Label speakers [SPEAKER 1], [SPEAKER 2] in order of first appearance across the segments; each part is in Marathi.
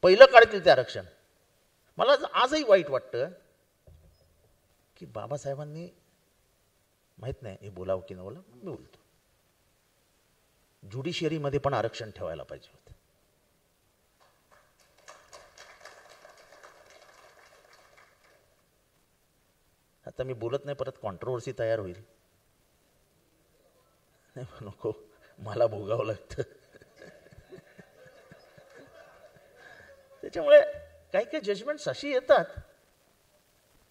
[SPEAKER 1] पहिलं काढतील ते आरक्षण. मला आजही वाईट वाटतं की बाबासाहेबांनी, माहित नाही हे बोलावं की न बोलावं, मी बोलतो, ज्युडिशियरीमध्ये पण आरक्षण ठेवायला पाहिजे होतं. आता मी बोलत नाही, परत कॉन्ट्रोवर्सी तयार होईल. नको, मला भोगावं लागतं. त्याच्यामुळे काही काही जजमेंट्स अशी येतात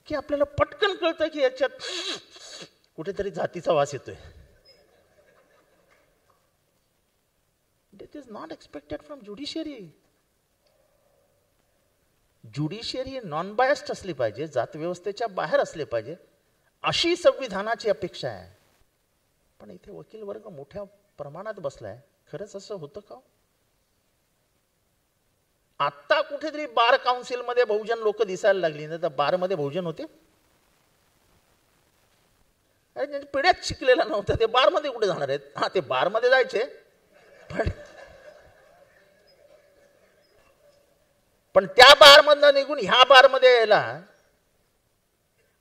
[SPEAKER 1] की आपल्याला पटकन कळतं की याच्यात कुठेतरी जातीचा वास येतोय. It is not expected from judiciary. Judiciary non biased असली पाहिजे, जात व्यवस्थेच्या बाहेर असले पाहिजे, अशी संविधानाची अपेक्षा आहे. पण इथे वकील वर्ग मोठ्या प्रमाणात बसलाय. खरंच असं होतं का? आता कुठेतरी बार काउन्सिलमध्ये बहुजन लोक दिसायला लागली, नाही तर बारमध्ये बहुजन होते. अरे पिढ्यात शिकलेला नव्हता, ते बारमध्ये कुठे जाणार आहेत? हा, ते बारमध्ये जायचे, पण त्या बारमधनं निघून ह्या बारमध्ये यायला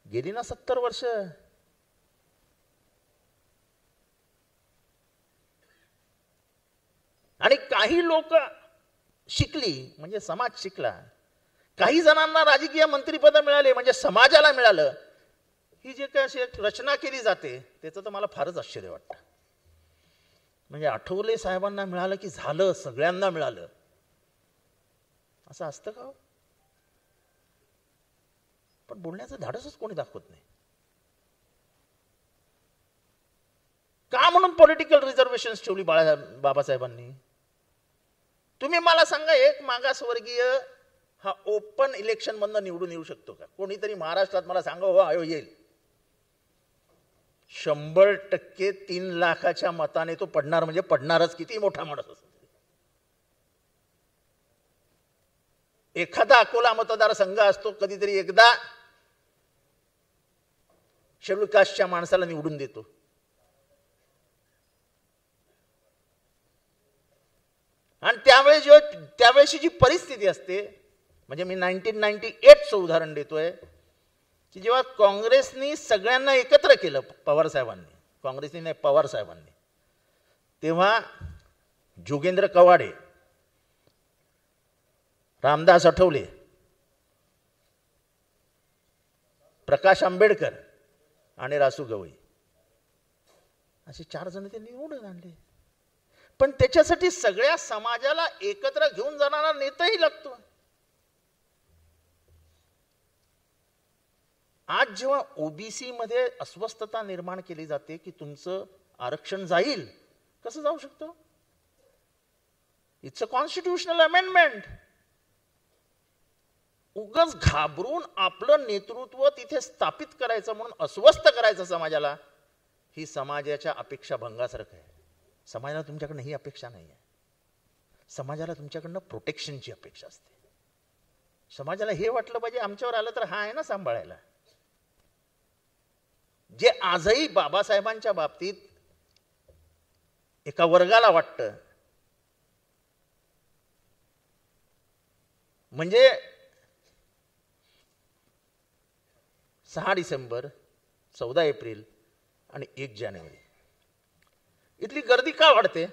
[SPEAKER 1] गेली ना 70 वर्ष. आणि काही लोक शिकली म्हणजे समाज शिकला, काही जणांना राजकीय मंत्रिपद मिळाले म्हणजे समाजाला मिळालं. ही जे काय अशी रचना केली जाते त्याचं तर मला फारच आश्चर्य वाटतं. म्हणजे आठवले साहेबांना मिळालं की झालं, सगळ्यांना मिळालं, असं असतं का? पण बोलण्याचं धाडसच कोणी दाखवत नाही. का म्हणून पॉलिटिकल रिझर्वेशन्स ठेवली बाबासाहेबांनी? तुम्ही मला सांगा, एक मागासवर्गीय हा ओपन इलेक्शन मधनं निवडून येऊ शकतो का? कोणीतरी महाराष्ट्रात मला सांगा, हो आयो येईल. 100% 3 लाखाच्या मताने तो पडणार, म्हणजे पडणारच, किती मोठा माणूस असतो. एखादा अकोला मतदारसंघ असतो, कधीतरी एकदा शेड्यूल कास्टच्या माणसाला निवडून देतो. आणि त्यावेळेची जी परिस्थिती असते, म्हणजे मी 1998चं उदाहरण देतोय की जेव्हा काँग्रेसनी सगळ्यांना एकत्र केलं, पवार साहेबांनी, काँग्रेसनी नाही पवार साहेबांनी, तेव्हा जोगेंद्र कवाडे, रामदास आठवले, प्रकाश आंबेडकर आणि रासू गवई असे 4 जण ते निवडून आणले. पण त्याच्यासाठी सगळ्या समाजाला एकत्र घेऊन जाणारा नेताही लागतो. आज जेव्हा ओबीसी मध्ये अस्वस्थता निर्माण केली जाते की तुमचं आरक्षण जाईल, कसं जाऊ शकतं? It's a constitutional amendment. उगाच घाबरून आपलं नेतृत्व तिथे स्थापित करायचं म्हणून अस्वस्थ करायचं समाजाला, ही समाजाच्या अपेक्षा भंगासारखं आहे. समाजाला तुमच्याकडनं ही अपेक्षा नाही आहे. समाजाला तुमच्याकडनं प्रोटेक्शनची अपेक्षा असते. समाजाला हे वाटलं पाहिजे आमच्यावर आलं तर हा आहे ना सांभाळायला. जे आजही बाबासाहेबांच्या बाबतीत एका वर्गाला वाटतं, म्हणजे 6 डिसेंबर, 14 एप्रिल आणि 1 जानेवारी इथली गर्दी का वाढते?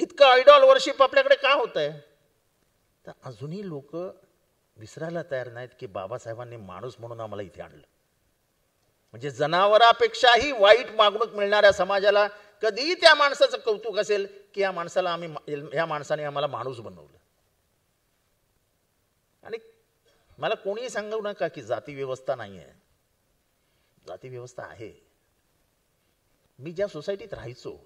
[SPEAKER 1] इतकं आयडॉल वर्शिप आपल्याकडे का होत आहे? तर अजूनही लोक विसरायला तयार नाहीत की बाबासाहेबांनी माणूस म्हणून आम्हाला इथे आणलं. म्हणजे जनावरापेक्षाही वाईट वागणूक मिळणाऱ्या समाजाला कधीही त्या माणसाचं कौतुक असेल की या माणसाने आम्हाला माणूस बनवलं. आणि मला कोणीही सांगू नका की जाती व्यवस्था नाही आहे. जाती व्यवस्था आहे. मी ज्या सोसायटीत राहायचो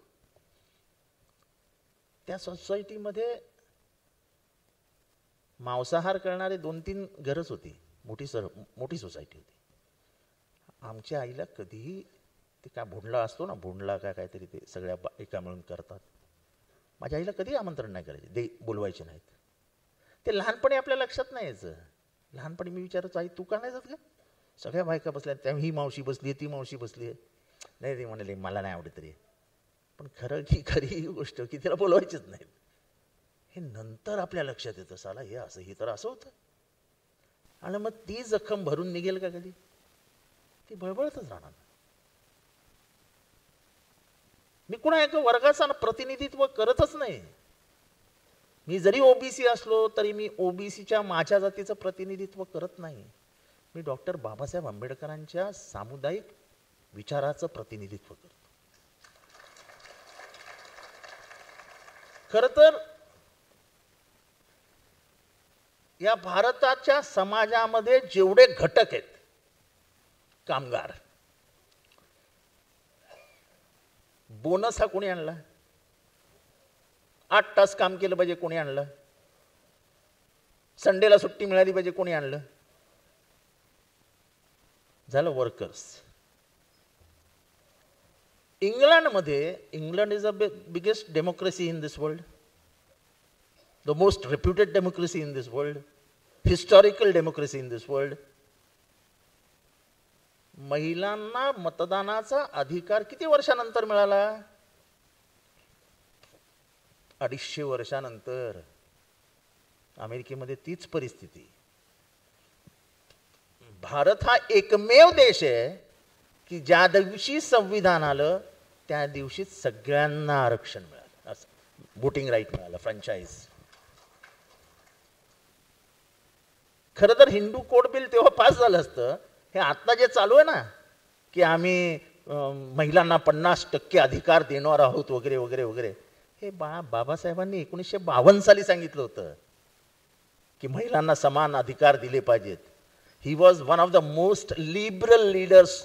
[SPEAKER 1] त्या सोसायटीमध्ये मांसाहार करणारे 2-3 घरच होती. मोठी सोसायटी होती. आमच्या आईला कधीही ते काय भोंडला असतो ना, भोंडला काय काहीतरी ते सगळ्या एका मिळून करतात, माझ्या आईला कधी आमंत्रण नाही करायचे, बोलवायचे नाहीत. ते लहानपणी आपल्या लक्षात नाही यायचं. लहानपणी मी विचारायचो, आई तू का नाही जात का? सगळ्या बायका बसल्या, त्या ही मावशी बसली, ती मावशी बसली. नाही ती म्हणाली मला नाही आवडत रे. पण खरी गोष्ट की तिला बोलवायचीच नाही. हे नंतर आपल्या लक्षात येतं, साला हे असं, ही तर असं होतं. आणि मग ती जखम भरून निघेल का कधी? ती बळबळतच राहणार. मी कुणा एका वर्गाचं प्रतिनिधित्व करतच नाही. मी जरी ओबीसी असलो तरी मी ओबीसीच्या माझ्या जातीचं प्रतिनिधित्व करत नाही. मी डॉक्टर बाबासाहेब आंबेडकरांच्या सामुदायिक विचाराचं प्रतिनिधित्व करतो. खरं तर या भारताच्या समाजामध्ये जेवढे घटक आहेत, कामगार, बोनस हा कोणी आणला? 8 तास काम केलं पाहिजे कोणी आणलं? संडेला सुट्टी मिळाली पाहिजे कोणी आणलं? झालं वर्कर्स. इंग्लंडमध्ये, England is a biggest democracy in this world, the most reputed democracy in this world, historical democracy in this world. महिलांना मतदानाचा अधिकार किती वर्षानंतर मिळाला? 250 वर्षानंतर. अमेरिकेमध्ये तीच परिस्थिती. भारत हा एकमेव देश आहे की ज्या दिवशी संविधान आलं त्या दिवशी सगळ्यांना आरक्षण मिळालं, वोटिंग राईट मिळालं, फ्रँचाईज. खरं तर हिंदू कोड बिल तेव्हा पास झालं असतं. हे आत्ता जे चालू आहे ना की आम्ही महिलांना 50% अधिकार देणार आहोत वगैरे वगैरे वगैरे, हे बाबासाहेबांनी 1952 साली सांगितलं होतं की महिलांना समान अधिकार दिले पाहिजेत. He was one of the most liberal leaders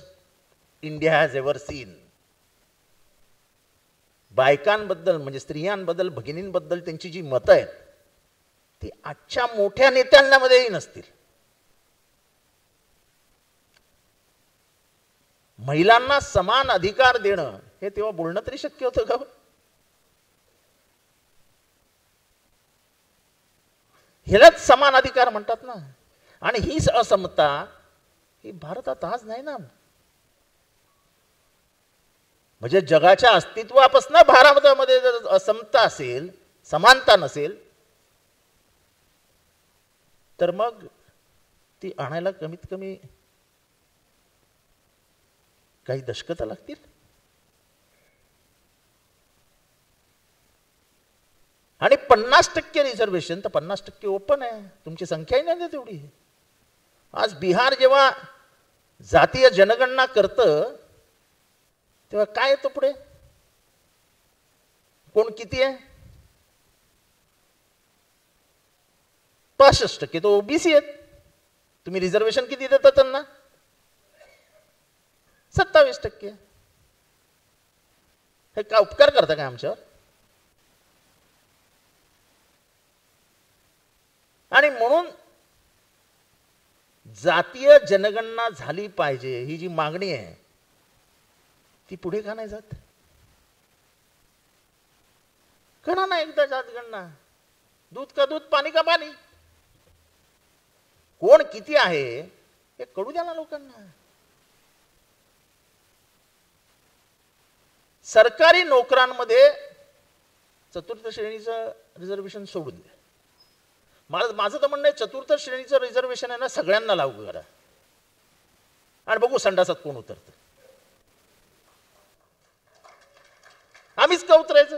[SPEAKER 1] India has ever seen. बायकांबद्दल म्हणजे स्त्रियांबद्दल, भगिनींबद्दल त्यांची जी मतं आहेत ती आजच्या मोठ्या नेत्यांमध्येही नसतील. महिलांना समान अधिकार देणं हे तेव्हा बोलणं तरी शक्य होतं का? ह्यालाच समान अधिकार म्हणतात ना. आणि ही असमता ही भारतात आज नाही ना. म्हणजे जगाच्या अस्तित्वापासून भारतामध्ये जर असमता असेल, समानता नसेल, तर मग ती आणायला कमीत कमी काही दशकं तर लागतील. आणि 50% रिझर्वेशन तर 50% ओपन आहे. तुमची संख्याही नाही तेवढी. आज बिहार जेव्हा जातीय जनगणना करतं तेव्हा काय येतं पुढे? कोण किती आहे? 65% तो ओबीसी आहेत. तुम्ही रिझर्वेशन किती देता त्यांना? 27%. हे का उपकार करता का आमच्यावर? आणि म्हणून जातीय जनगणना झाली पाहिजे ही जी मागणी आहे ती पुढे का नाही जात? करा ना एकदा जातगणना. दूध का दूध, पाणी का पाणी. कोण किती आहे हे कळू द्या ना लोकांना. सरकारी नोकरांमध्ये 4थी श्रेणीचं रिझर्वेशन सोडून द्या. माझं तर म्हणणं आहे 4थी श्रेणीचं रिझर्वेशन आहे ना सगळ्यांना लागू करा आणि बघू संडासात कोण उतरतं. आम्हीच का उतरायचं?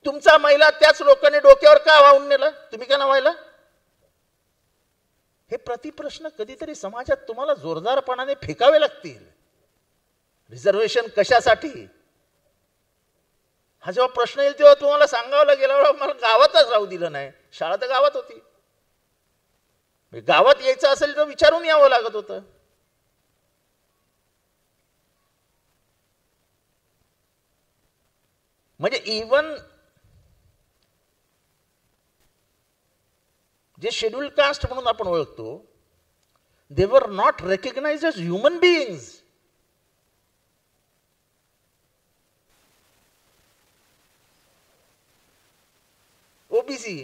[SPEAKER 1] तुमचा महिला त्याच लोकांनी डोक्यावर का वाहून नेला? तुम्ही का ना व्हायला? हे प्रतिप्रश्न कधीतरी समाजात तुम्हाला जोरदारपणाने फेकावे लागतील. रिझर्वेशन कशासाठी हा जेव्हा प्रश्न येईल तेव्हा तुम्हाला सांगावं लागेल मला गावातच राहू दिलं नाही. शाळा तर गावात होती. गावात यायचं असेल तर विचारून यावं लागत होतं. म्हणजे इवन जे शेड्यूल कास्ट म्हणून आपण ओळखतो, they were not recognised as human beings. OBC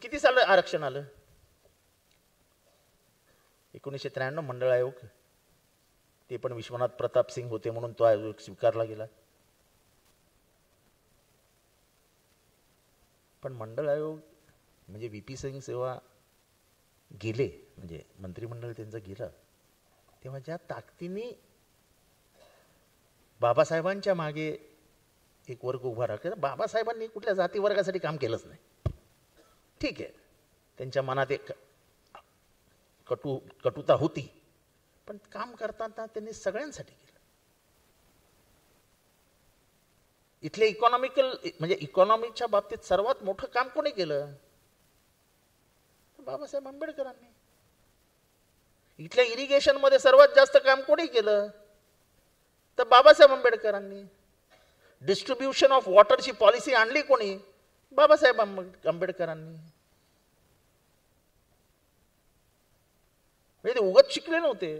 [SPEAKER 1] किती साल आरक्षण आलं? 1993 मंडळ आयोग, ते पण विश्वनाथ प्रताप सिंग होते म्हणून तो आयोग स्वीकारला गेला. पण मंडळ आयोग म्हणजे व्ही.पी. सिंग सेवा गेले, म्हणजे मंत्रिमंडळ त्यांचं गेलं, तेव्हा ज्या ताकदीने बाबासाहेबांच्या मागे एक वर्ग उभा राहिला. बाबासाहेबांनी कुठल्या जाती वर्गासाठी काम केलंच नाही. ठीक आहे, त्यांच्या मनात एक कटुता होती, पण काम करताना त्यांनी सगळ्यांसाठी केलं. इथले इकॉनॉमिकल म्हणजे इकॉनॉमीच्या बाबतीत सर्वात मोठं काम कोणी केलं? बाबासाहेब आंबेडकरांनी. इथल्या इरिगेशन मध्ये सर्वात जास्त काम कोणी केलं? तर बाबासाहेब आंबेडकरांनी. डिस्ट्रीब्युशन ऑफ वॉटरची पॉलिसी आणली कोणी? बाबासाहेब आंबेडकरांनी. म्हणजे ते उगाच शिकले नव्हते.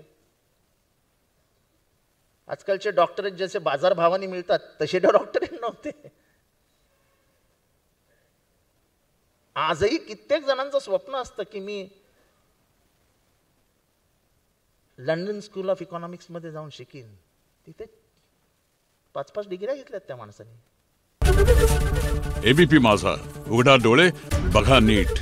[SPEAKER 1] आजकालचे डॉक्टरेट जसे बाजारभावाने मिळतात तसे डॉक्टरेट नव्हते. आजही कित्येक जणांचं स्वप्न असतं की मी लंडन स्कूल ऑफ इकॉनॉमिक्स मध्ये जाऊन शिकीन. तिथे 5-5 डिग्र्या घेतल्यात त्या माणसाने.
[SPEAKER 2] एबीपी माझा, उघडा डोळे बघा नीट.